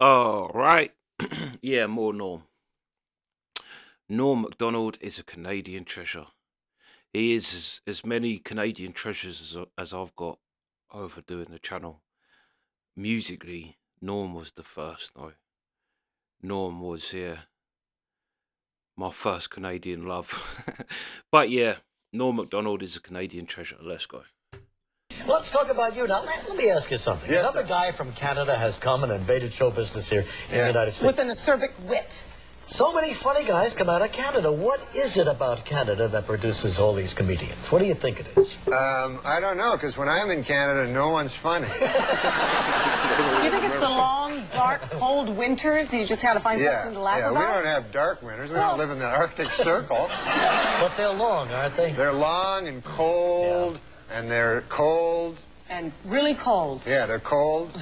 Oh, right. Yeah, more Norm. Norm Macdonald is a Canadian treasure. He is as many Canadian treasures as I've got over doing the channel. Musically, Norm was the first, though. Norm was, yeah, my first Canadian love. But yeah, Norm Macdonald is a Canadian treasure. Let's go. Let's talk about you now. Let me ask you something. Yes, Another sir. guy from Canada has come and invaded show business here in the United States. With an acerbic wit. So many funny guys come out of Canada. What is it about Canada that produces all these comedians? What do you think it is? I don't know, because when I'm in Canada, no one's funny. You think it's the long, dark, cold winters? You just got to find something to laugh we about? don't have dark winters. We Well- don't live in the Arctic Circle. But they're long, aren't they? They're long and cold, and they're cold. And really cold. Yeah, they're cold.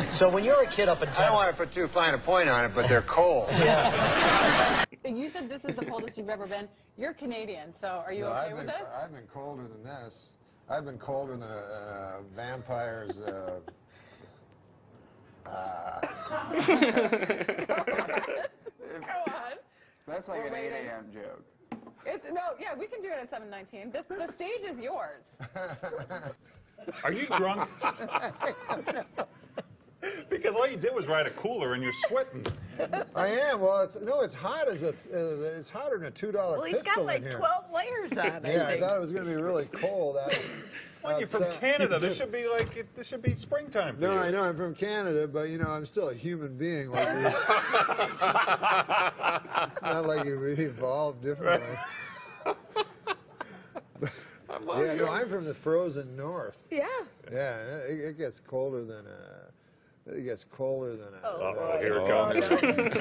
So when you're a kid up in I don't Canada... want to put too fine a point on it, but they're cold. You said this is the coldest you've ever been. You're Canadian, so are you okay with this? I've been colder than this. I've been colder than a vampire's... Go on. That's like We're an 8 waiting. a.m. joke. It's yeah, we can do it at 7:19. The stage is yours. Are you drunk? Because all you did was ride a cooler and you're sweating. I am. Well, it's hot it's hotter than a $2 Well, he's got like 12 layers on. Yeah, I thought it was going to be really cold. Well, you're from Canada. This should be springtime for you. No, I know I'm from Canada, but I'm still a human being. Like it's not like we evolved differently. Yeah, I'm from the frozen north. Yeah. Yeah, it gets colder than It gets colder than a... Uh-oh, here it comes.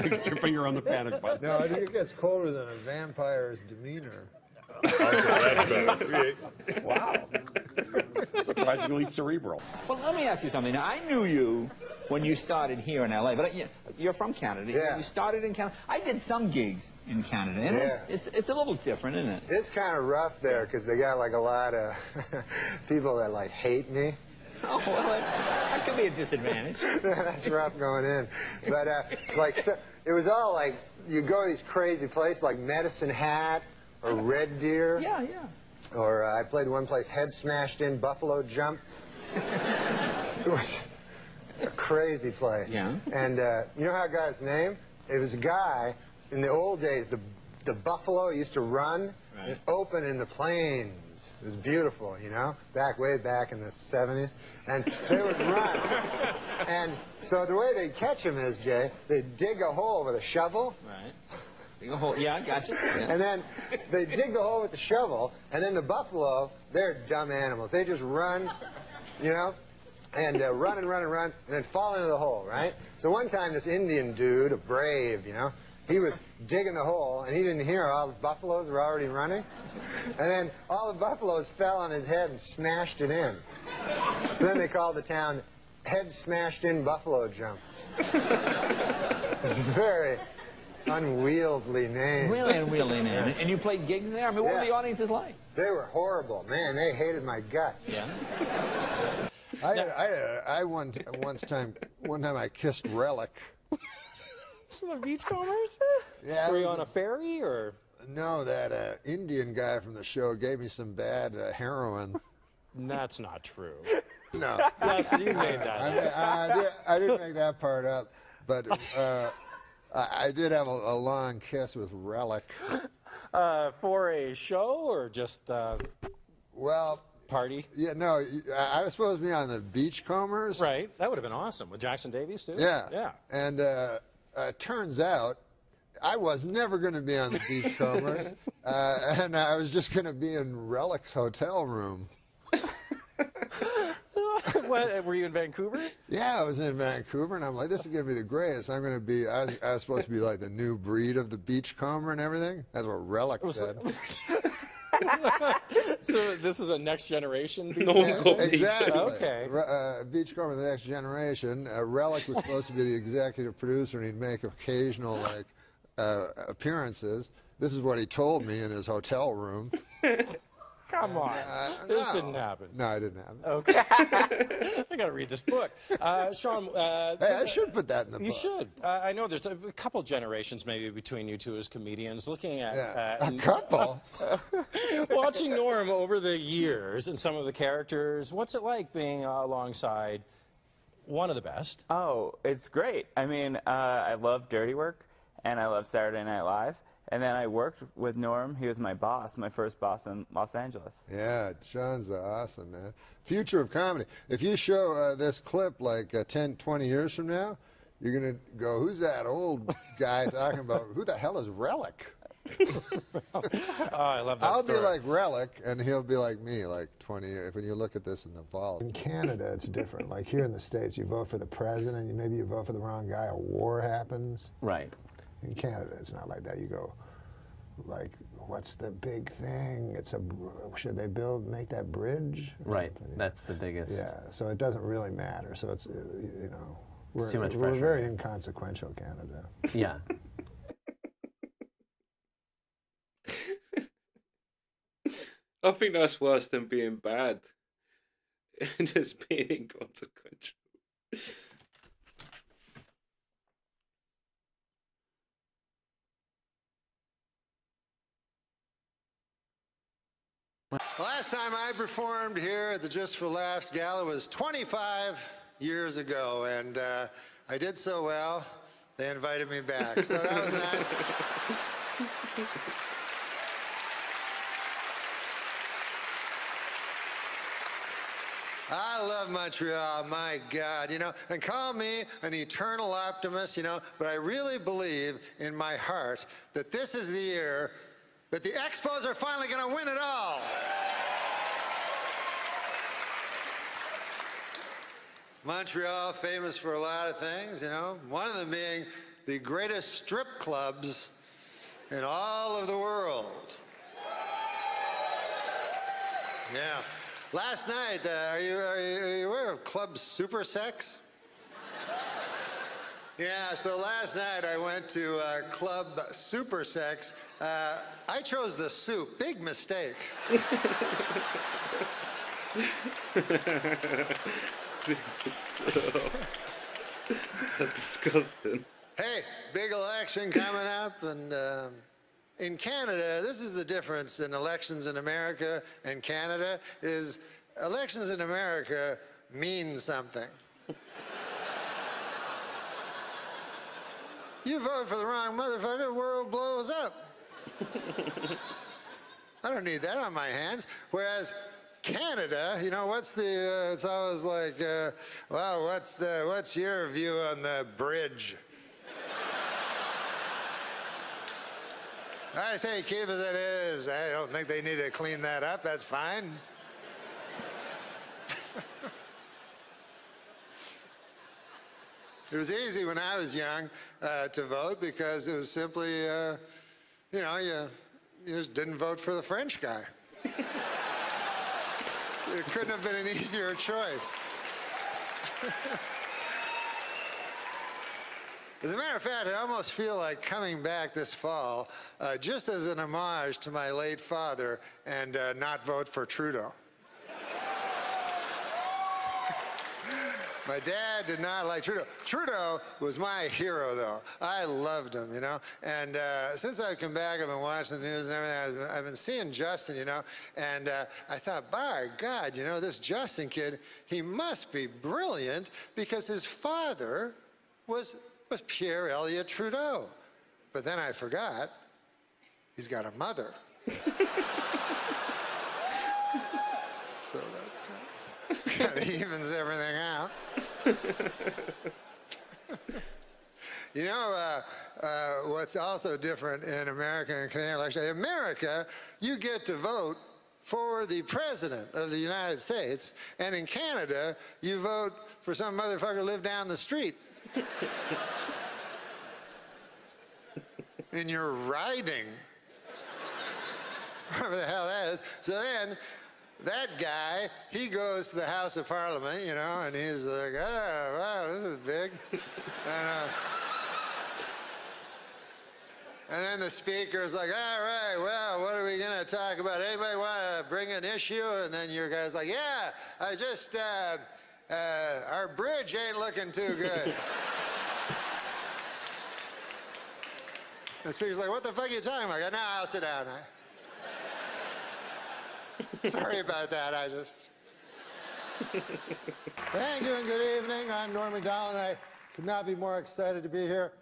Get your finger on the panic button. No, I think it gets colder than a vampire's demeanor. Okay, that's wow. Surprisingly cerebral. Well, let me ask you something. Now, I knew you when you started here in L.A., but you're from Canada. Yeah. You started in Canada. I did some gigs in Canada, and it's a little different, isn't it? It's kind of rough there because they got like a lot of people that like hate me. Oh, well, that could be a disadvantage. That's rough going in. But so, it was all like, you go to these crazy places like Medicine Hat or Red Deer. Yeah, yeah. Or I played one place, Head Smashed In, Buffalo Jump. It was a crazy place. Yeah. And you know how I got his name? It was a guy, in the old days, the buffalo used to run and open in the plains. It was beautiful, way back in the 70s. And they would run. And so the way they'd catch him is, Jay, they'd dig a hole with a shovel. Right. Dig a hole. Yeah, I got you. Yeah. And then they dig the hole with the shovel, and then the buffalo, they're dumb animals. They just run, and run and run and run, and then fall into the hole, right? So one time this Indian dude, a brave, he was digging the hole, and he didn't hear all the buffaloes were already running. And then all the buffaloes fell on his head and smashed it in. So then they called the town Head Smashed In Buffalo Jump. It's a very unwieldy name. Really unwieldy name. Yeah. And you played gigs there? I mean, what were the audiences like? They were horrible. Man, they hated my guts. Yeah. One time I kissed Relic. The Beachcombers? Yeah. Were you on a ferry or? No, that Indian guy from the show gave me some bad heroin. That's not true. No. Yes, you made that up. I didn't make that part up, but I did have a long kiss with Relic. For a show or just Well, party? yeah, no, I was supposed to be on the Beachcombers. Right. That would have been awesome. With Jackson Davies, too? Yeah. Yeah. And turns out I was never going to be on the Beachcombers, and I was just going to be in Relic's hotel room. What, were you in Vancouver? Yeah, I was in Vancouver, and I'm like, this is going to be the greatest. I'm going to be, I was supposed to be like the new breed of the Beachcomber and everything. That's what Relic said. So this is a next generation? Exactly. Okay. Beachcomber, the next generation. Relic was supposed to be the executive producer, and he'd make occasional appearances. This is what he told me in his hotel room. Come on. This didn't happen. No, it didn't happen. Okay. I got to read this book. Sean. Hey, I should put that in the book. You should. I know there's a couple generations maybe between you two as comedians. Looking at a couple. Watching Norm over the years and some of the characters, what's it like being alongside one of the best? Oh, it's great. I mean, I love Dirty Work, and I love Saturday Night Live. And then I worked with Norm. He was my boss, my first boss in Los Angeles. Yeah, Sean's awesome, man. Future of comedy. If you show this clip like 10, 20 years from now, you're going to go, who's that old guy talking about, who the hell is Relic? Oh, I love that I'll story. be like Relic, and he'll be like me, like 20 years, when you look at this in the vault. In Canada, it's different. Like here in the States, you vote for the president, maybe you vote for the wrong guy, a war happens. Right. In Canada, it's not like that. You go, like, what's the big thing? Should they make that bridge? Right, that's the biggest. Yeah, so it doesn't really matter. So it's, you know, It's too much we're pressure. very inconsequential, Canada. Yeah. I think that's worse than being bad. Just being inconsequential. Last time I performed here at the Just for Laughs Gala was 25 years ago, and I did so well, they invited me back. So that was nice. I love Montreal, my God, you know, and call me an eternal optimist, you know, but I really believe in my heart that this is the year that the Expos are finally going to win it all. Montreal, famous for a lot of things, you know, one of them being the greatest strip clubs in all of the world. Yeah. Last night, are you aware of Club Super Sex? Yeah, so last night I went to Club Super Sex. I chose the soup. Big mistake. That's disgusting. Hey, big election coming up, and in Canada, this is the difference in elections in America and Canada, is elections in America mean something. You vote for the wrong motherfucker, the world blows up. I don't need that on my hands. Whereas Canada, you know, it's always like, well, what's your view on the bridge? I say keep as it is. I don't think they need to clean that up. That's fine. It was easy when I was young to vote because it was simply, you know, you just didn't vote for the French guy. It couldn't have been an easier choice. As a matter of fact, I almost feel like coming back this fall just as an homage to my late father and not vote for Trudeau. My dad did not like Trudeau. Trudeau was my hero, though. I loved him, you know. And since I've come back, I've been watching the news and everything. I've been seeing Justin, you know. And I thought, by God, you know, this Justin kid, he must be brilliant because his father was Pierre Elliott Trudeau. But then I forgot, he's got a mother. So that's kind of evens everything out. You know, what's also different in American and Canadian elections? In America, you get to vote for the President of the United States, and in Canada, you vote for some motherfucker who lived down the street. In your riding. Whatever the hell that is. So then, that guy, he goes to the House of Parliament, you know, and he's like, oh, wow, this is big. And then the speaker's like, all right, well, what are we going to talk about? Anybody want to bring an issue? And then your guy's like, yeah, I just, our bridge ain't looking too good. The speaker's like, what the fuck are you talking about? I go, no, I'll sit down. Sorry about that, I just... Thank you and good evening. I'm Norm Macdonald, and I could not be more excited to be here.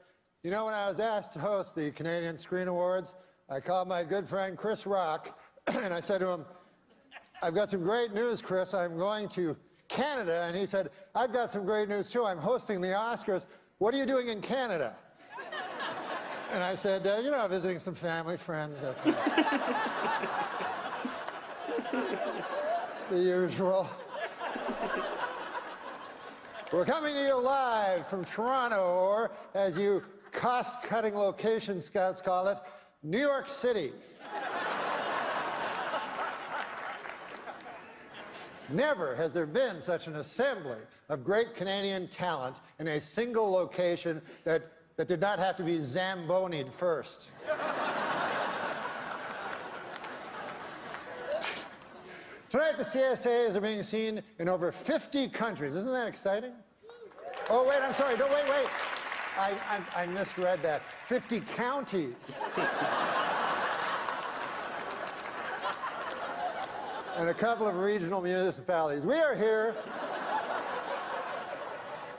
You know, when I was asked to host the Canadian Screen Awards, I called my good friend Chris Rock, and I said to him, I've got some great news, Chris. I'm going to Canada. And he said, I've got some great news, too. I'm hosting the Oscars. What are you doing in Canada? And I said, you know, visiting some family, friends. The usual. We're coming to you live from Toronto, or as you cost-cutting location scouts call it, New York City. Never has there been such an assembly of great Canadian talent in a single location that did not have to be Zambonied first. Tonight, the CSAs are being seen in over 50 countries. Isn't that exciting? Oh, wait, I'm sorry. Don't, wait. I misread that. 50 counties. And a couple of regional municipalities. We are here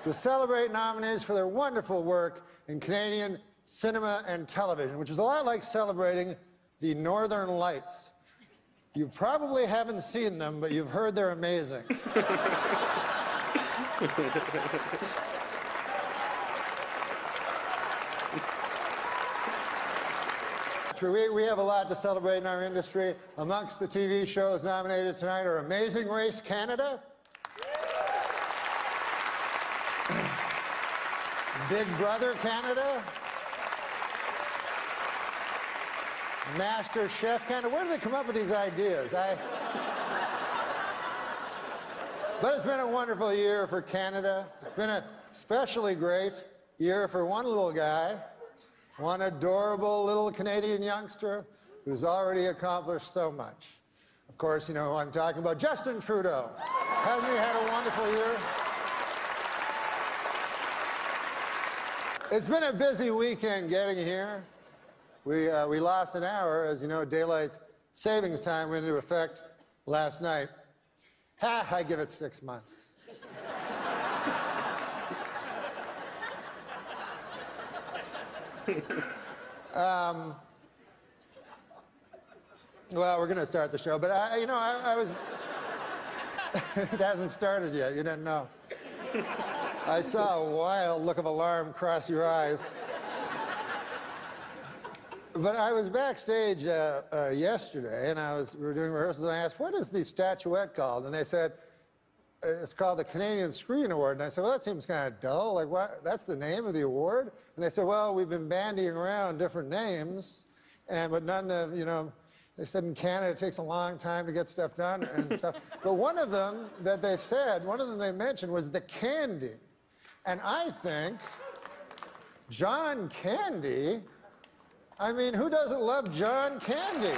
to celebrate nominees for their wonderful work in Canadian cinema and television, which is a lot like celebrating the Northern Lights. You probably haven't seen them, but you've heard they're amazing. We have a lot to celebrate in our industry. Amongst the TV shows nominated tonight are Amazing Race Canada, Big Brother Canada, Master Chef Canada. Where do they come up with these ideas? But it's been a wonderful year for Canada. It's been a especially great year for one little guy, one adorable little Canadian youngster who's already accomplished so much. Of course, you know who I'm talking about, Justin Trudeau. Hasn't he had a wonderful year? It's been a busy weekend getting here. We lost an hour. As you know, daylight savings time went into effect last night. I give it 6 months. Well, we're going to start the show, but I was... It hasn't started yet. You didn't know. I saw a wild look of alarm cross your eyes. But I was backstage yesterday, and we were doing rehearsals, and I asked, what is the statuette called? And they said, it's called the Canadian Screen Award. And I said, well, that seems kind of dull. Like, what? That's the name of the award? And they said, well, we've been bandying around different names, but none of, they said in Canada it takes a long time to get stuff done and stuff. But one of them that they said, one of them they mentioned was the Candy. And I think John Candy, I mean, who doesn't love John Candy?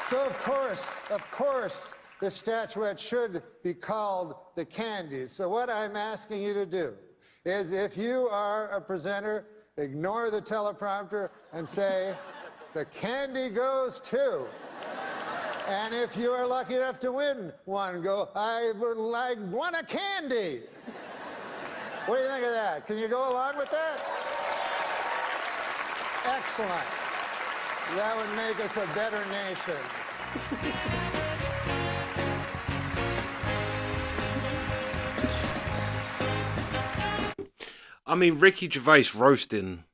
So, of course, the statuette should be called the Candies. So what I'm asking you to do is, if you are a presenter, ignore the teleprompter and say, the candy goes to. And if you are lucky enough to win one, go, I want a candy. What do you think of that? Can you go along with that? Excellent. That would make us a better nation. I mean, Ricky Gervais roasting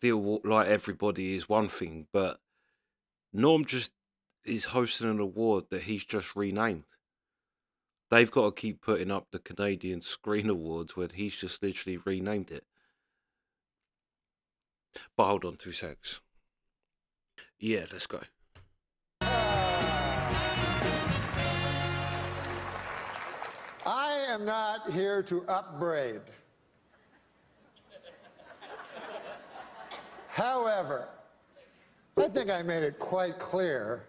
the award like everybody is one thing, but Norm just is hosting an award that he's just renamed. They've got to keep putting up the Canadian Screen Awards when he's just literally renamed it. But hold on 2 secs. Yeah, let's go. am not here to upbraid. However, I think I made it quite clear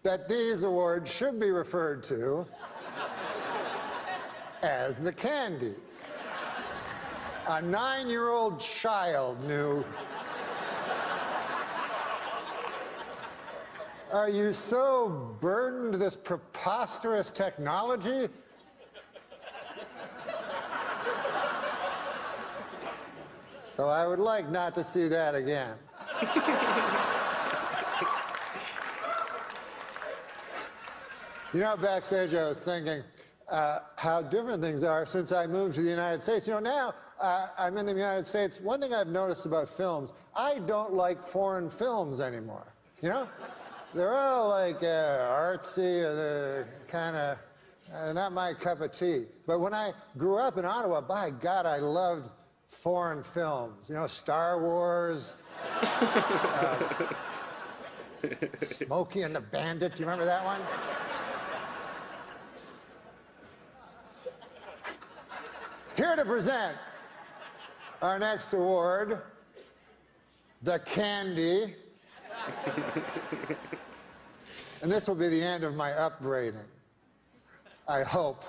that these awards should be referred to as the candies. A 9-year-old child knew. Are you so burdened with this preposterous technology? So I would like not to see that again. You know, backstage I was thinking how different things are since I moved to the United States. You know, now I'm in the United States. One thing I've noticed about films, I don't like foreign films anymore. You know? They're all like artsy, kind of not my cup of tea. But when I grew up in Ottawa, by God, I loved foreign films. You know, Star Wars, Smokey and the Bandit. Do you remember that one? Here to present our next award, the Candy. And this will be the end of my upbraiding. I hope.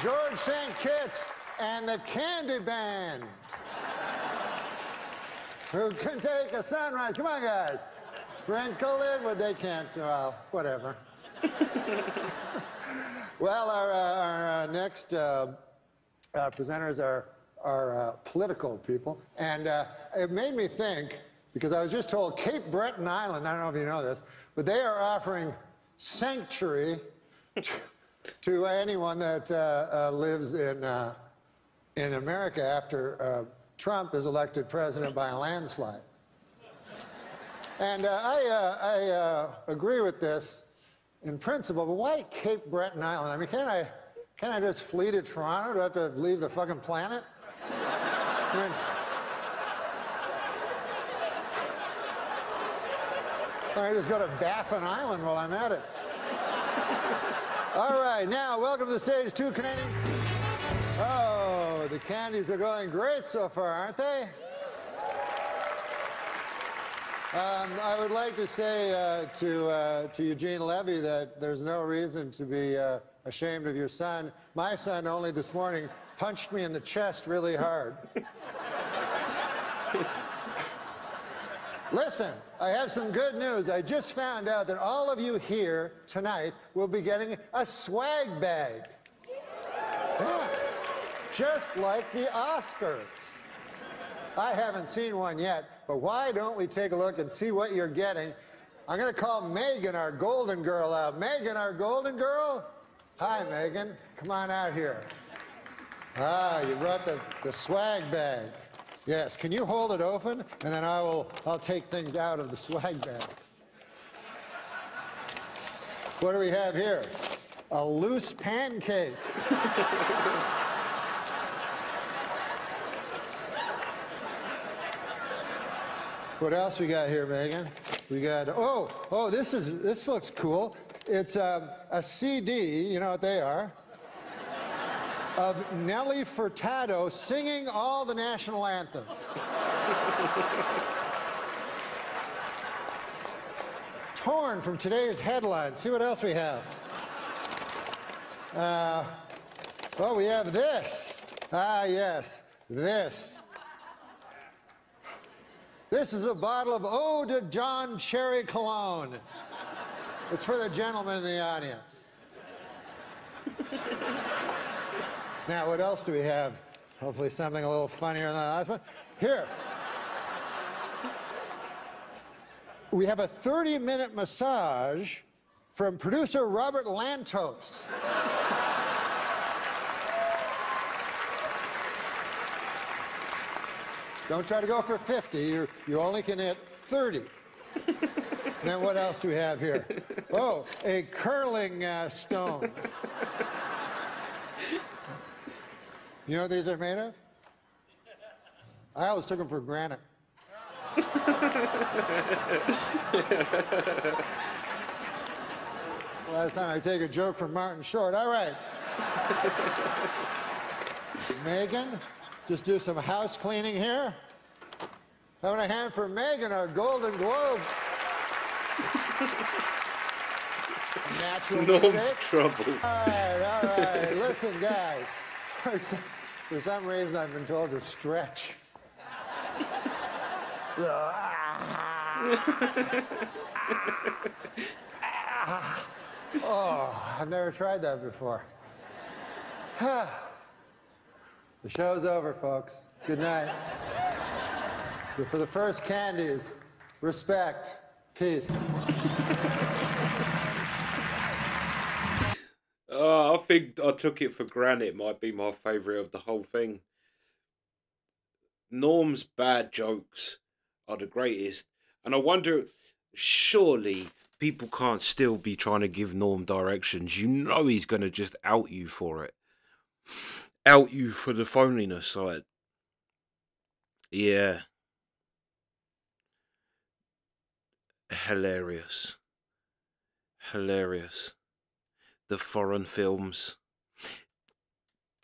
George St. Kitts and the Candy Band. Who can take a sunrise? Come on, guys. Sprinkle it, but they can't. Well, whatever. Well, our next presenters are political people. And it made me think, because I was just told Cape Breton Island, I don't know if you know this, but they are offering sanctuary to anyone that lives in America after Trump is elected president by a landslide. And I agree with this in principle, but why Cape Breton Island? I mean, can't I just flee to Toronto? Do I have to leave the fucking planet? I mean, I just go to Baffin Island while I'm at it. All right, now, welcome to the stage, 2 Canadians. Oh, the candies are going great so far, aren't they? I would like to say to Eugene Levy that there's no reason to be ashamed of your son. My son only this morning punched me in the chest really hard. Listen, I have some good news. I just found out that all of you here tonight will be getting a swag bag. Yeah. Just like the Oscars. I haven't seen one yet, but why don't we take a look and see what you're getting? I'm going to call Megan, our golden girl, out. Megan, our golden girl? Hi, Megan. Come on out here. Ah, you brought the swag bag. Yes, can you hold it open? And then I'll take things out of the swag bag. What do we have here? A loose pancake. What else we got here, Megan? We got, oh, this looks cool. It's a CD, you know what they are, of Nelly Furtado singing all the national anthems. Torn from today's headlines. See what else we have. Well, we have this. Ah, yes, this. This is a bottle of Eau de John Cherry Cologne. It's for the gentleman in the audience. Now, what else do we have? Hopefully something a little funnier than the last one. Here. We have a 30-minute massage from producer Robert Lantos. Don't try to go for 50. You only can hit 30. Then what else do we have here? Oh, a curling stone. You know what these are made of? I always took them for granite. Last time I take a joke from Martin Short. All right. Megan, just do some house cleaning here. Having a hand for Megan, our Golden Globe. Natural Norm's mistake. trouble. All right. Listen, guys. For some reason, I've been told to stretch. So, oh, I've never tried that before. The show's over, folks. Good night. But for the first candies, respect, peace. I think I Took It for Granted might be my favourite of the whole thing. Norm's bad jokes are the greatest. And I wonder, surely people can't still be trying to give Norm directions. You know he's going to just out you for it. Out you for the phoniness side. Yeah. Hilarious. Hilarious. The foreign films.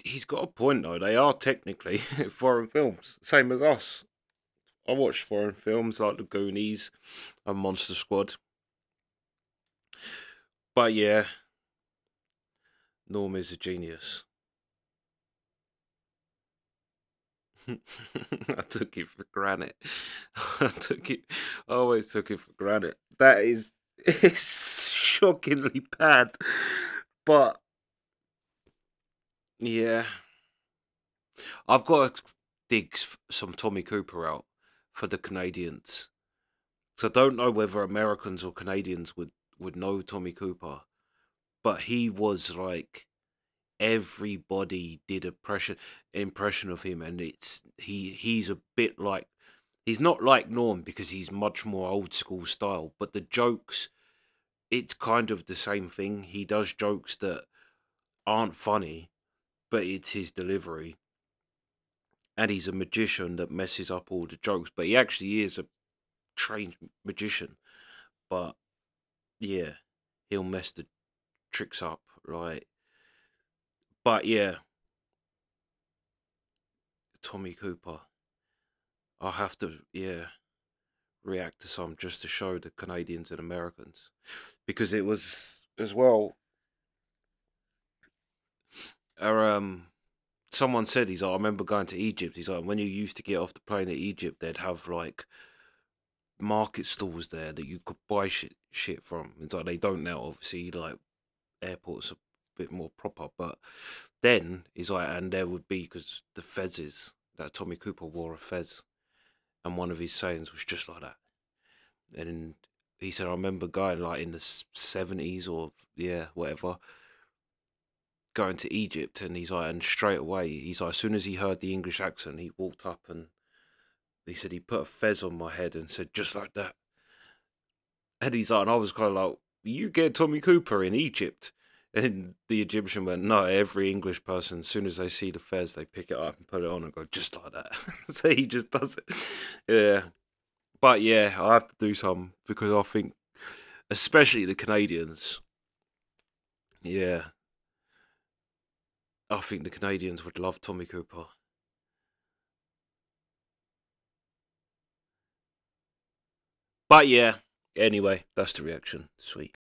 He's got a point though. They are technically foreign films. Same as us. I watch foreign films like The Goonies and Monster Squad. But yeah. Norm is a genius. I took it for granted. I always took it for granted. That is it's shockingly bad. But yeah. I've got to dig some Tommy Cooper out for the Canadians. So I don't know whether Americans or Canadians would know Tommy Cooper. But he was like everybody did a impression of him, and he's a bit like, he's not like Norm because he's much more old school style, but the jokes, it's kind of the same thing. He does jokes that aren't funny, but it's his delivery, and he's a magician that messes up all the jokes, but he actually is a trained magician. But yeah, he'll mess the tricks up, right? But yeah, Tommy Cooper. I'll have to, react to some just to show the Canadians and Americans. Because it was, as well, someone said, he's like, I remember going to Egypt. He's like, when you used to get off the plane at Egypt, they'd have, like, market stalls there that you could buy shit from. It's like, they don't now, obviously, like, airports are a bit more proper. But then, he's like, and there would be, because the fezzes, that Tommy Cooper wore a fez. And one of his sayings was just like that. And he said, I remember going like in the 70s or whatever, going to Egypt, and he's like, and straight away, he's like, as soon as he heard the English accent, he walked up and he said he put a fez on my head and said, just like that. And he's like, and I was kind of like, you get Tommy Cooper in Egypt? And the Egyptian went, no, every English person, as soon as they see the fez, they pick it up and put it on and go, just like that. So he just does it. Yeah. But yeah, I have to do some because I think, especially the Canadians, yeah, I think the Canadians would love Tommy Cooper. But yeah, anyway, that's the reaction. Sweet.